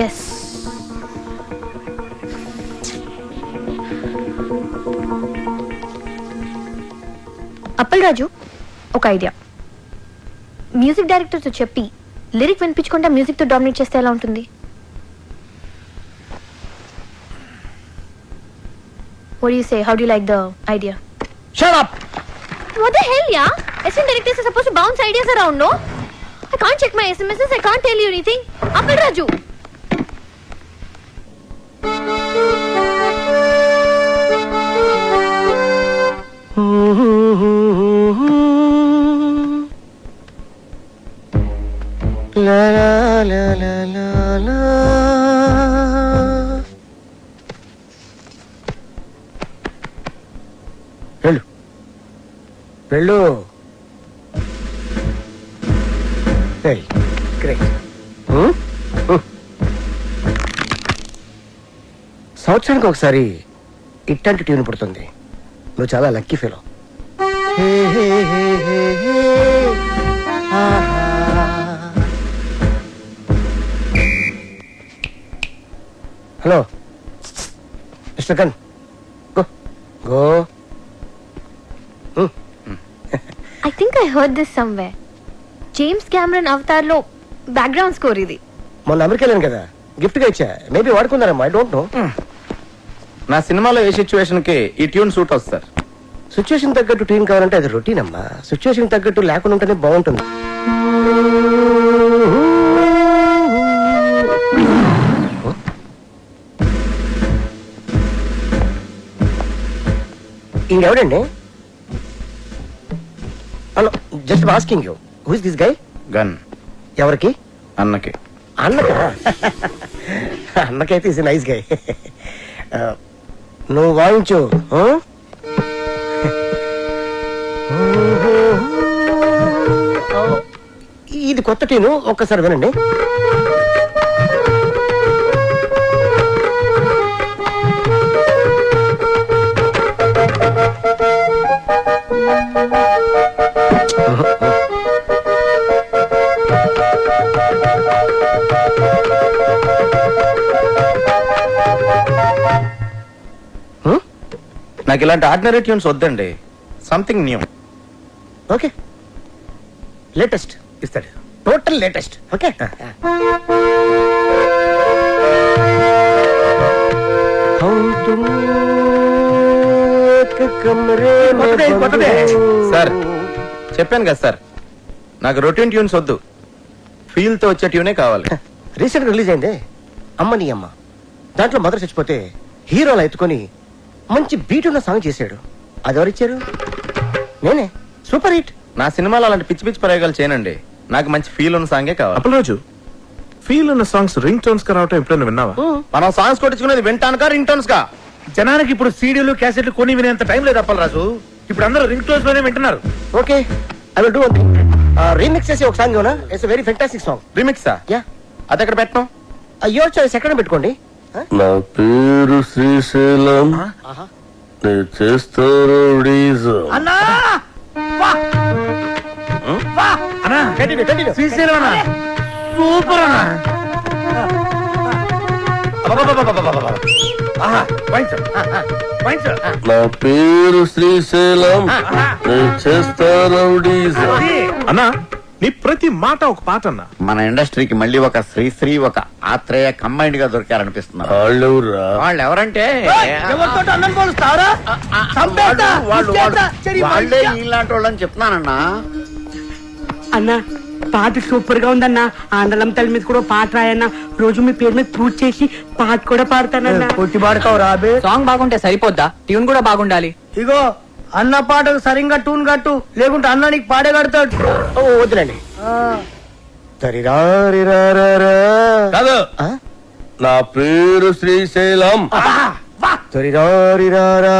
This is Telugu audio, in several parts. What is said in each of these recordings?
ఎస్. అప్పల్ రాజు, ఒక ఐడియా. మ్యూజిక్ డైరెక్టర్తో చెప్పి లిరిక్ వినిపించకుండా మ్యూజిక్తో డామినేట్ చేస్తే ఎలా ఉంటుంది? What do you say? How do you like the idea? Shut up! What the hell, yeah? SM directors are supposed to bounce ideas around, no? I can't check my SMSs, I can't tell you anything. Appal Raju! La la la la la la. వెళ్ళు వెళ్ళు. గ్రేట్. సంవత్సరానికి ఒకసారి ఇట్లాంటి ట్యూన్ పుడుతుంది. నువ్వు చాలా lucky fellow. Hello mister gun, go go. I think I heard this somewhere. James Cameron Avatar లో బ్యాక్గ్రౌండ్ స్కోర్ ఇది. మొన్న అమెరికా వెళ్ళాను కదా, గిఫ్ట్ గా ఇచ్చా. మేబీ వాడుకున్నారమ్మా, ఐ డోంట్ నో. నా సినిమాలో ఏ సిచ్యువేషన్ కి ఈ ట్యూన్ సూట్ అవుతుంది సార్. సిచ్యువేషన్ తగ్గట్టు ట్యూన్ కావాలంటే అది రొటీన్ అమ్మా. సిచ్యువేషన్ తగ్గట్టు లేకుండా ఉంటేనే బాగుంటుంది. ఇంకెవడండి? Hello, just asking you, who is this guy? Gun ఎవరికి? అన్నకి. అన్నకా? అన్నకైతే ఇస్ నైస్ గై. నువ్వు వాయించు. ఇది కొత్త టీను, ఒక్కసారి వినండి. నాకు ఇలాంటి ఆర్డినరీ ట్యూన్స్ వద్దండి, సంథింగ్ న్యూ. ఓకే, లేటెస్ట్ ఇస్తాడు, టోటల్ లేటెస్ట్. ఓకే, సార్ చెప్పాను కదా సార్, నాకు రొటీన్ ట్యూన్స్ వద్దు, ఫీల్ తో వచ్చే ట్యూనే కావాలి. రీసెంట్ గా రిలీజ్ అయిందే అమ్మ నీ అమ్మ. దాంట్లో మదర్ చచ్చిపోతే హీరోలు ఎత్తుకొని మంచి బీట్ ఉన్న సాంగ్ చేశాడు. అది ఎవరిచ్చారు? నేనే. Super hit. నా సినిమాలో అలాంటి పిచ్చి పిచ్చి ప్రయోగాలు చేయనండి, నాకు మంచి ఫీల్ ఉన్న సాంగే కావాలి. అప్పల్ రాజు, ఫీల్ ఉన్న సాంగ్స్ రింగ్ టోన్స్ గా రావటం ఎప్పుడైనా విన్నావా? మనం సాంగ్స్ కొట్టించుకునేది వింటానుకా రింగ్ టోన్స్ గా? జనానికి ఇప్పుడు సీడీలు క్యాసెట్లు కొని వినేంత టైం లేదు అప్పల్ రాజు. ఇప్పుడు అందరూ రింగ్ టోన్స్ లోనే వింటున్నారు. Okay, I will do one thing. Remix చేసి ఒక సాంగ్ యోనా, it's a very fantastic song. రీమిక్సా? యా. అది ఎక్కడ పెట్టను? యువర్ చాయిస్, ఎక్కడ పెట్టుకోండి. నా పేరు శ్రీశైలం, నేను చేస్తాను అన్నా శ్రీశైలం అన్నా, సూపర్ అన్నా. నా పేరు శ్రీశైలం, నేను చేస్తాను అన్నా. నీ ప్రతి మాట ఒక పాట అన్నా. మన ఇండస్ట్రీకి మళ్ళీ ఒక శ్రీశ్రీ, ఒక ఆత్రేయ కంబైన్డ్ గా దొరికారనిపిస్తున్నారు. వాళ్ళెవరా? వాళ్ళు ఎవరంటే వాళ్ళే ఇలాంటి వాళ్ళని చెప్తున్నానన్నా. అన్నా పాట సూపర్ గా ఉందన్నా. ఆండలం తల్లి మీద కూడా పాట రాయన్నా. రోజు మీ పేరు మీద పూజ చేసి పాట కూడా పాడతానన్నా. కొట్టి పాడతావు రాబే. సాంగ్ బాగుంటే సరిపోద్దా, ట్యూన్ కూడా బాగుండాలి. ఇగో అన్న పాటకు సరిగ్గా టూన్ కట్టు, లేకుంటే అన్న నీకు పాడే కడతాడు. వద్దులండి. కాదు, నా పేరు శ్రీశైలం. నరి నారి నారే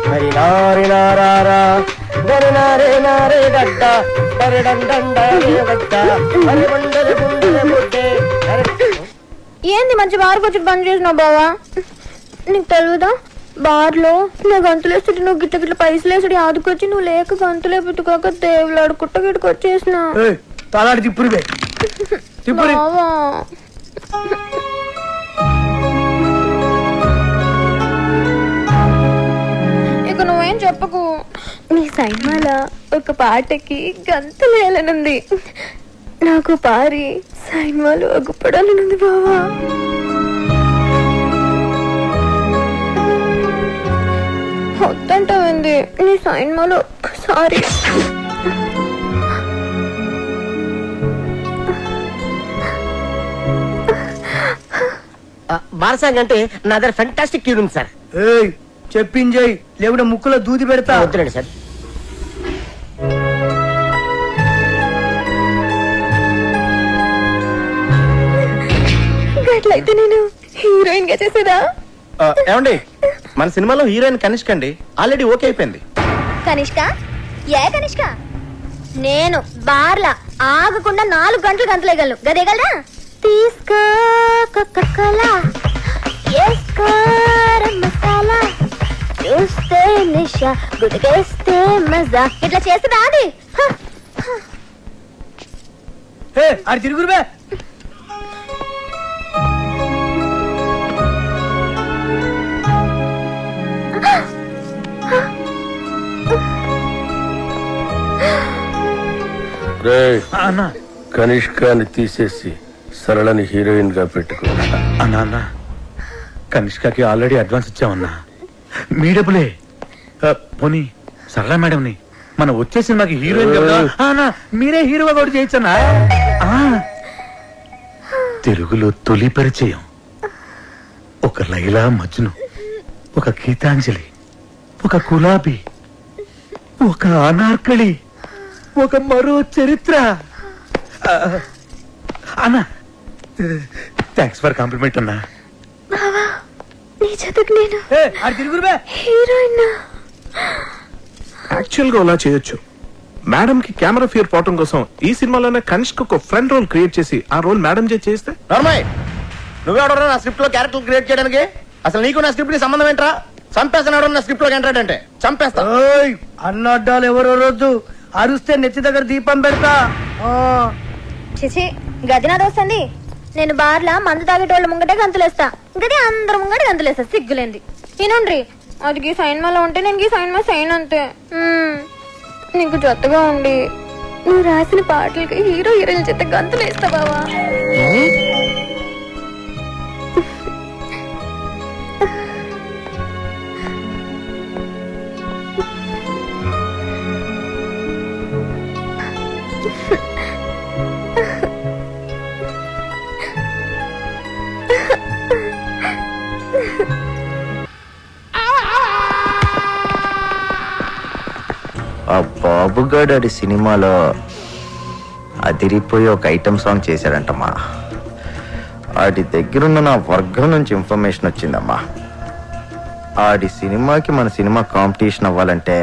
హరి నారి నారా నరి నారే నారే గడ్డ నరి డండ గడ్డ హరి బండల గుండెల బుడ్డే. ఏంది మంచి బారుకొచ్చి పని చేసినావు బావా? నీకు తెలుగుదా బార్ లో నా గంతులు వేస్తుంటే నువ్వు గిట్ల గిట్ల పైసలు వేసుడు ఆదుకొచ్చి నువ్వు లేక గంతులు ఎత్తుకోక దేవులాడు కుట్ట గిట్టుకు వచ్చేసిన ఏయ్, తలాడి తిప్పురువే తిప్పురి. ఇక నువ్వేం చెప్పకు. నీ సైన్మాల ఒక పాటకి గంతులు వేయాలనుంది. నాకు పారి సైన్మాలు అగ్గుపడాలనుంది బావా. వద్దంటావింది నీ సైన్మాలు ఒక్కసారి. బారసాంగ్ అంటే నా దగ్గర ఫెంటాస్టిక్ ట్యూన్ ఉంది సార్. ఏయ్, చెప్పించేయి లేకుంటే ముక్కులో దూది పెడతా. వద్దులండి సార్. అట్లయితే నేను హీరోయిన్ గా చేసేదా? ఏమండి, మన సినిమాలో హీరోయిన్ కనిష్క అండి, ఆల్రెడీ ఓకే అయిపోయింది. కనిష్క? ఏ కనిష్క? నేను బార్లా ఆగకుండా 4 గంటలు గంతలేయగలను. గదేగలరా? తీసుకో కోకోకోలా, ఏసుకో మసాలా, చూస్తే నిషా, గుడికేస్తే మజా. ఇట్లా చేస్తుందా అది? అది తిరుగురువే. అన్నా, కనిష్కాని తీసేసి సరళని హీరోయిన్ గా పెట్టుకో. అన్నా, కనిష్కకి ఆల్రెడీ అడ్వాన్స్ ఇచ్చామన్నా. మీ డబ్బులే. పోనీ సరళ మేడంని మన వచ్చే సినిమాకి హీరోయిన్ కదా అన్నా, మీరే హీరోగా కూడా చేయొచ్చన్నా. తెలుగులో తొలి పరిచయం ఒక లైలా మజ్ను, ఒక గీతాంజలి, ఒక గులాబీ, ఒక అనార్కళి, ఒక మరో చరిత్ర. అన్నా, థ్యాంక్స్ ఫర్ కాంప్లిమెంట్ అన్నా. నీ చదువుకు నేను హీరోయిన్. యాక్చువల్ గా అలా చేయొచ్చు. మేడం కి కెమెరా ఫియర్ పోవటం కోసం ఈ సినిమాలోనే కనిష్క ఒక ఫ్రెండ్ రోల్ క్రియేట్ చేసి ఆ రోల్ మేడం చేస్తే. నార్మల్, నువ్వెవడరా నా స్క్రిప్ట్ లో క్యారెక్టర్ క్రియేట్ చేయడానికి? అసలు నీకు నా స్క్రిప్ట్ కి సంబంధం ఏంట్రా? చంపేస్తున్నాడు నా స్క్రిప్ట్ లో ఎంటర్ అంటే చంపేస్తా. అన్నడ్డాలు ఎవరో రోజు అరుస్తే నెత్తి దగ్గర దీపం పెడతా. చిచి, గది నా దోస్తుంది. నేను బార్లా మందు తాగేటోళ్ళ ముంగటే గంతులేస్తా, గది అందరు ముంగట గంతులేస్తా. సిగ్గులేంది. ఈనుండ్రి, అది గీ సైన్మాలో ఉంటే నేను గీ సైన్మా సైన్ అంతే. నీకు జొత్తగా ఉండి నువ్వు రాసిన పాటలకి హీరో హీరోయిన్ చేత గంతులేస్తా బావా. ఆ బాబుగాడి సినిమాలో అదిరిపోయి ఒక ఐటమ్ సాంగ్ చేశాడంటమ్మా. ఆడి దగ్గరున్న నా వర్గం నుంచి ఇన్ఫర్మేషన్ వచ్చిందమ్మా. ఆడి సినిమాకి మన సినిమా కాంపిటీషన్ అవ్వాలంటే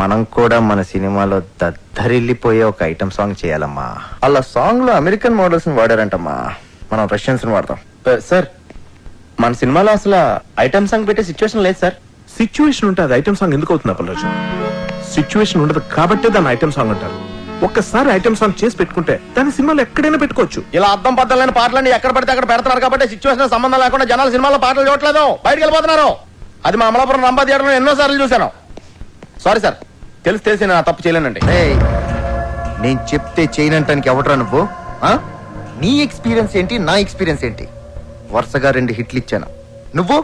మనం కూడా మన సినిమాలో దద్దరిల్లిపోయే ఒక ఐటమ్ సాంగ్ చేయాలమ్మా. అలా సాంగ్ లో అమెరికన్ మోడల్స్ ని వాడారంటమ్మా, మనం రష్యన్స్ ని వాడతాం. సార్, మన సినిమాలో అసలు ఐటమ్ సాంగ్ పెట్టే సిచ్యువేషన్ లేదు సార్. సిచ్యువేషన్ ఉంటే అది ఐటమ్ సాంగ్ ఎందుకు అవుతుంది అప్పలరాజు? సిచ్యువేషన్ ఉండదు కాబట్టి దాన్ని ఐటమ్ సాంగ్ అంటారు. ఒక్కసారి ఐటమ్ సాంగ్ చేసి పెట్టుకుంటే దాని సినిమాలో ఎక్కడైనా పెట్టుకోవచ్చు. ఇలా అర్థం పద్దలైన పాటలన్నీ ఎక్కడ పడితే అక్కడ పెడతారు కాబట్టి సిచ్యువేషన్ సంబంధం లేకుండా జనాలు సినిమాలో పాటలు చూడట్లేదు, బయటకు వెళ్ళిపోతున్నారు. అది మా అమలాపురం రంభా థియేటర్లో ఎన్నో సార్లు చూశాను. సారీ సార్, తెలిసి నేను తప్పు చేయలేనండి. నేను చెప్తే చేయనంటానికి ఎవడరా నువ్వు? నీ ఎక్స్పీరియన్స్ ఏంటి, నా ఎక్స్పీరియన్స్ ఏంటి? వరుసగా 2 హిట్లు ఇచ్చాను. నువ్వు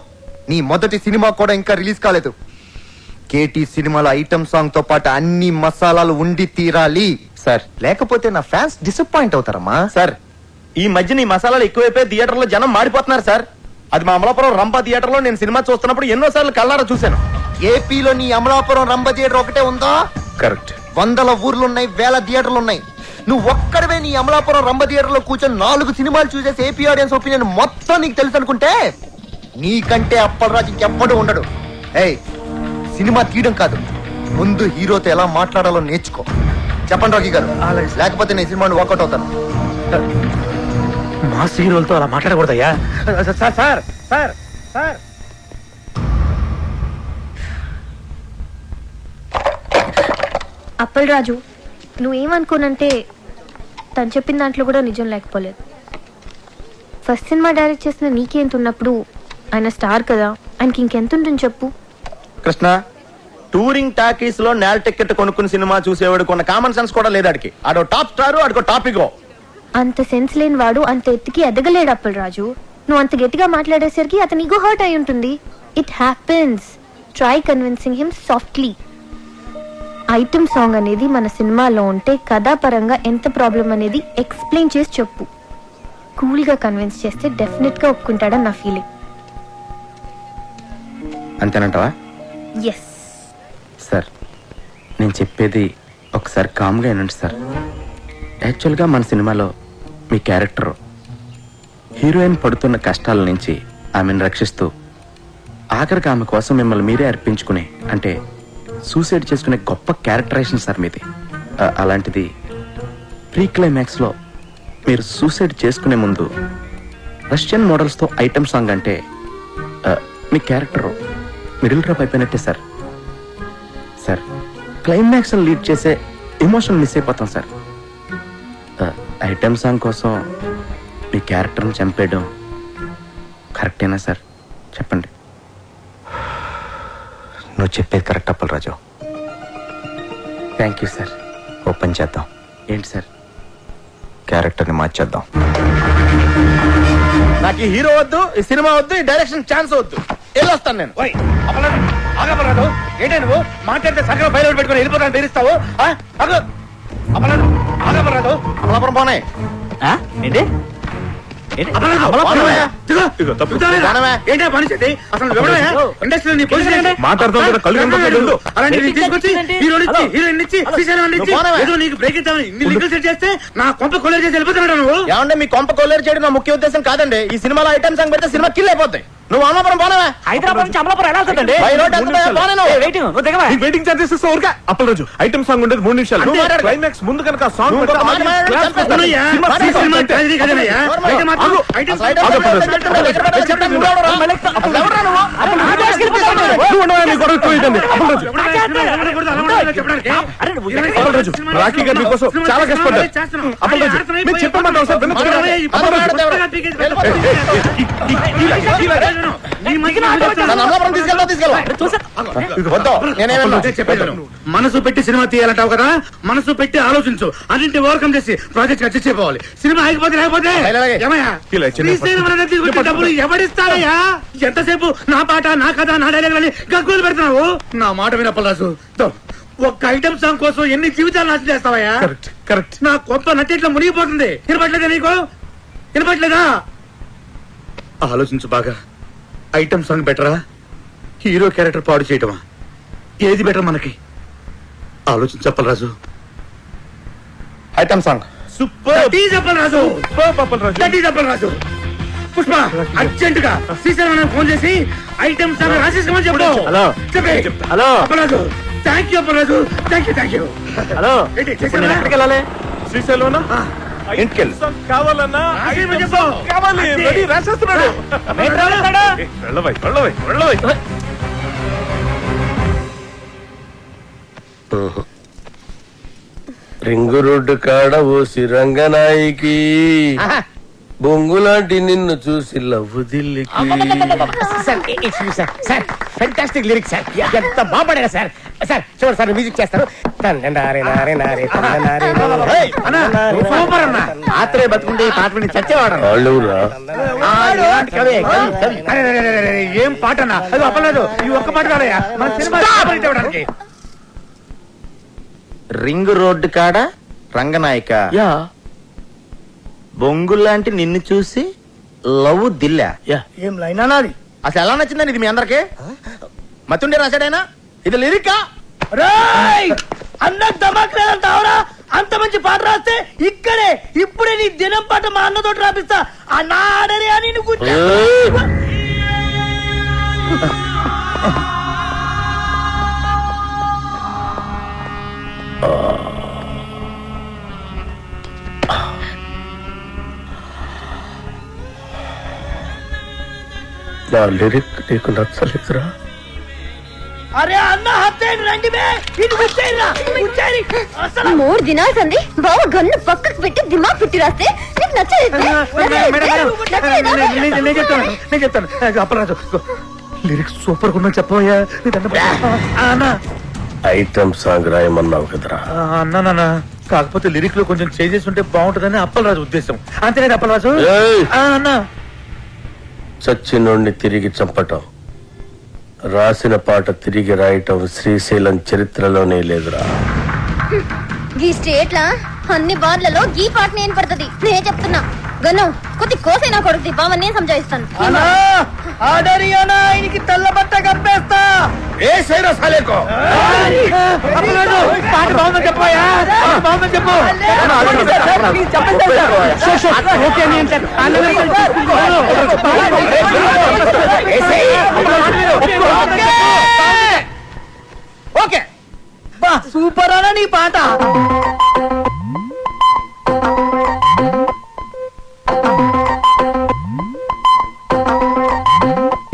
నీ మొదటి సినిమా కూడా ఇంకా రిలీజ్ కాలేదు. కేటీ సినిమాలో ఐటమ్ సాంగ్ తో పాటు అన్ని మసాలాలు ఉండి తీరాలి సార్, లేకపోతే నా ఫ్యాన్స్ డిసప్పాయింట్ అవుతారమ్మా. సార్, ఈ మధ్య నీ మసాలాలు ఎక్కువైపోయి థియేటర్లో జనం మాడిపోతున్నారు సార్. అది మా అమలాపురం రంభా థియేటర్లో నేను సినిమా చూస్తున్నప్పుడు ఎన్నోసార్లు కళ్ళారా చూశాను. ఏపీలో నీ అమలాపురం రంభ థియేటర్ ఒకటే ఉందా? కరెక్ట్. 100 ఊర్లున్నాయి, 1000 థియేటర్లు ఉన్నాయి. నువ్వు ఒక్కడవే నీ అమలాపురం రంభ థియేటర్ లో కూర్చొని 4 సినిమాలు చూసేసి ఏపీ ఆడియన్స్ ఒపీనియన్ మొత్తం నీకు తెలుసు అనుకుంటే నీకంటే అప్పలరాజు ఇంకెవ్వడు ఉండడు. ఏయ్, సినిమా తీయడం కాదు, ముందు హీరోతో ఎలా మాట్లాడాలో నేర్చుకో. చెప్పండి రాజీ గారు, లేకపోతే నేను సినిమాని వాకౌట్ అవుతాను. మా హీరోలతో అలా మాట్లాడకూడదయ్యా. Sir sir sir sir Appal Raju, నువ్వేమనుకోనంటే తను చెప్పిన దాంట్లో కూడా నిజం లేకపోలేదు. ఫస్ట్ సినిమా డైరెక్ట్ చేసిన నీకెంత ఉన్నప్పుడు ఆయన స్టార్ కదా, ఆయనకి ఇంకెంత ఉంటుంది చెప్పు. కృష్ణ, టూరింగ్ టాకీస్ లో నేల టికెట్ కొనుక్కుని సినిమా చూసేవాడు కొన్న కామన్ సెన్స్ కూడా లేదు. ఆడికి ఆడో టాప్ స్టార్, ఆడికో టాపిక్. అంత సెన్స్ లేని వాడు అంత ఎత్తుకి ఎదగలేడు అప్పల్ రాజు. నువ్వు అంత గట్టిగా మాట్లాడేసరికి అతని ఈగో హర్ట్ అయి ఉంటుంది. It happens. Try convincing him softly. Item song అనేది మన సినిమాలో ఉంటే కథాపరంగా ఎంత ప్రాబ్లం అనేది ఎక్స్ప్లెయిన్ చేసి చెప్పు. కూల్గా కన్విన్స్ చేస్తే డెఫినెట్ గా ఒప్పుకుంటాడని నా ఫీలింగ్. అంతేనంటావా? ఎస్ సార్, నేను చెప్పేది ఒకసారి కామ్గా వినండి సార్. యాక్చువల్గా మన సినిమాలో మీ క్యారెక్టర్ హీరోయిన్ పడుతున్న కష్టాల నుంచి ఆమెను రక్షిస్తూ ఆఖరికి ఆమె కోసం మిమ్మల్ని మీరే అర్పించుకునే, అంటే సూసైడ్ చేసుకునే గొప్ప క్యారెక్టరైజేషన్ సార్ మీది. అలాంటిది ప్రీ క్లైమాక్స్లో మీరు సూసైడ్ చేసుకునే ముందు రష్యన్ మోడల్స్తో ఐటమ్ సాంగ్ అంటే మీ క్యారెక్టర్ మిడిల్ డ్రాప్ అయిపోయినట్టే సార్. సార్, క్లైమాక్స్ లీడ్ చేసే ఎమోషన్ మిస్ అయిపోతాం సార్. ఐటమ్ సాంగ్ కోసం మీ క్యారెక్టర్ని చంపేయడం కరెక్టేనా సార్? చెప్పండి. నువ్వు చెప్పేది correct Appal Raju. Thank you sir. Open చేద్దాం. ఏంటి సార్? క్యారెక్టర్ని మార్చేద్దాం. నాకు ఈ హీరో వద్దు, ఈ సినిమా వద్దు, ఈ డైరెక్షన్ ఛాన్స్ వద్దు. వెళ్ళొస్తాను నేను. ఏంటే నువ్వు మాట్లాడితే సగం బయలు పెట్టుకుని వెళ్ళిపోతాను బెదిరిస్తావు? అమలాపురం పోనే. ఏంటి మాట్లాడుతావు కదా, కళ్ళు కనపడలేదు. అలాంటి తీసుకొచ్చి హీరోయిన్ ఇచ్చి నీకు బ్రేక్ ఇద్దామని ఇన్ని లీగల్ సెట్ చేస్తే నా కొంప కొల్లేరు చేసి వెళ్ళిపోతున్నాడు నువ్వు. ఏమంటే మీ కొంప కొల్లేరు చేయడం నా ముఖ్య ఉద్దేశం కాదండి. ఈ సినిమాలో ఐటమ్ సాంగ్ పెడితే సినిమా కిల్ అయిపోతాయి. నువ్వు అమలాపురం పోనవా? హైదరాబాద్ నుంచి అమలాపురం ఎలా వెళ్తుందండి? వెయిటింగ్ చార్జెస్ ఇస్తా ఊరికే. అప్పల్ రోజు ఐటమ్ సాంగ్ ఉండేది 3 నిమిషాలు. క్లైమాక్స్ ముందు కనుక సాంగ్ రాఖీ గారి కోసం చాలా కష్టపడ్డారు. అప్పల్ రోజు మీరు చెప్పమంటావు సార్. మనసు పెట్టి సినిమా తీయాలంటావు కదా, మనసు పెట్టి ఆలోచించు. అన్నింటి ఓవర్కమ్ చేసి ప్రాజెక్ట్ అడ్జస్ట్ అయిపోవాలి. సినిమా ఆగిపోతే లేకపోతే డబ్బులు ఎవరిస్తారయ్యా? ఎంతసేపు నా పాట, నా కథ, నా డైలాగ్ అని గగ్గోలు పెడుతున్నావు. నా మాట వినప్పలాసు. ఒక్క ఐటమ్ సాంగ్ కోసం ఎన్ని జీవితాలు నాశనం చేస్తావయ్యా? కరెక్ట్. నా గొప్ప నటిట్లో మునిగిపోతుంది. వినపట్లేదా నీకు? వినపట్లేదా? ఆలోచించు బాగా. ఐటమ్ సాంగ్ బెటరా, హీరో క్యారెక్టర్ పాడు చేయటమా? ఏది బెటర్ మనకి? ఆలోచించు Appalaraju. Item song super. Appalaraju Pushpa urgent గా శ్రీశైలం ఫోన్ చేసి ఐటమ్ సాంగ్ రాసేసుకోమని చెప్పు. Hello Appalaraju. Thank you Appalaraju. Thank you. Hello ఎక్కడికి వెళ్ళాలి? శ్రీశైలం ఇంటికెళ్ళి కావాలన్నా కావాలి. రెడీ రాసేస్తున్నాడు. వెళ్ళవై. రింగు రోడ్డు కాడ ఓసి రంగనాయికి బొంగులాంటి నిన్ను చూసి లవ్వు దిల్లికి. Fantastic lyrics sir. ఎంత బాగా పాడారు సార్. సార్ చూడండి సార్, మ్యూజిక్ చేస్తారు. ఆత్రే బతుకుంటే ఈ పాట విని చచ్చేవాడు. ఏం పాట అన్నా? అది అప్పలేదు. ఈ ఒక్క పాట కాదయ్యా మన సినిమా. రింగ్ రోడ్డు కాడ రంగనాయక బొంగులాంటి నిన్ను చూసి లవ్ దిల్లా. ఏం లైన్ అన్నది? అసలు ఎలా నచ్చిందండి ఇది మీ అందరికి? మతుండే రాశాడైనా ఇది లిరికా? అన్న దమాక్లేదంటావురా? అంత మంచి పాట రాస్తే ఇక్కడే ఇప్పుడే నీ దినం పాట మా అన్నతోటి రాపిస్తా. అన్న ఆడరే అని నా లిరిక్ నీకు నచ్చలేదురా? అరే అన్న హత్యండి రండి బే ఇది ఉచ్చేరి అసలు 3 దినాలు సంది బావ గన్ను పక్కకు పెట్టి దిమాగ్ పెట్టి రాస్తే నీకు నచ్చలేదు నేను చెప్తాను అప్పలరాజు లిరిక్స్ సూపర్ గా చెప్పబోయా ఐటమ్ సాంగ్ రాయమన్నావు కదరా అన్నా కాకపోతే లిరిక్ లో కొంచెం చేంజెస్ ఉంటే బాగుంటుందని అప్పలరాజు ఉద్దేశం అంతే కదా అప్పలరాజు ఏయ్! అన్నా చచ్చినోడిని తిరిగి చంపటం రాసిన పాట తిరిగి రాయటం శ్రీశైలం చరిత్రలోనే లేదురా ఈ స్టేట్ లా అన్ని బార్లలో ఈ పాట నేను పడుతుంది నేనే చెప్తున్నా గన్ను కొద్ది కోసైనా కొడుతుంది బావ నేను సంజాయిస్తాను ఆయనకి తెల్ల బట్ట కప్పేస్తా పాట బాగుందని చెప్పాయా బాగుందని చెప్పు ఓకే నేను ఓకే బా సూపర్ అన్న నీ పాట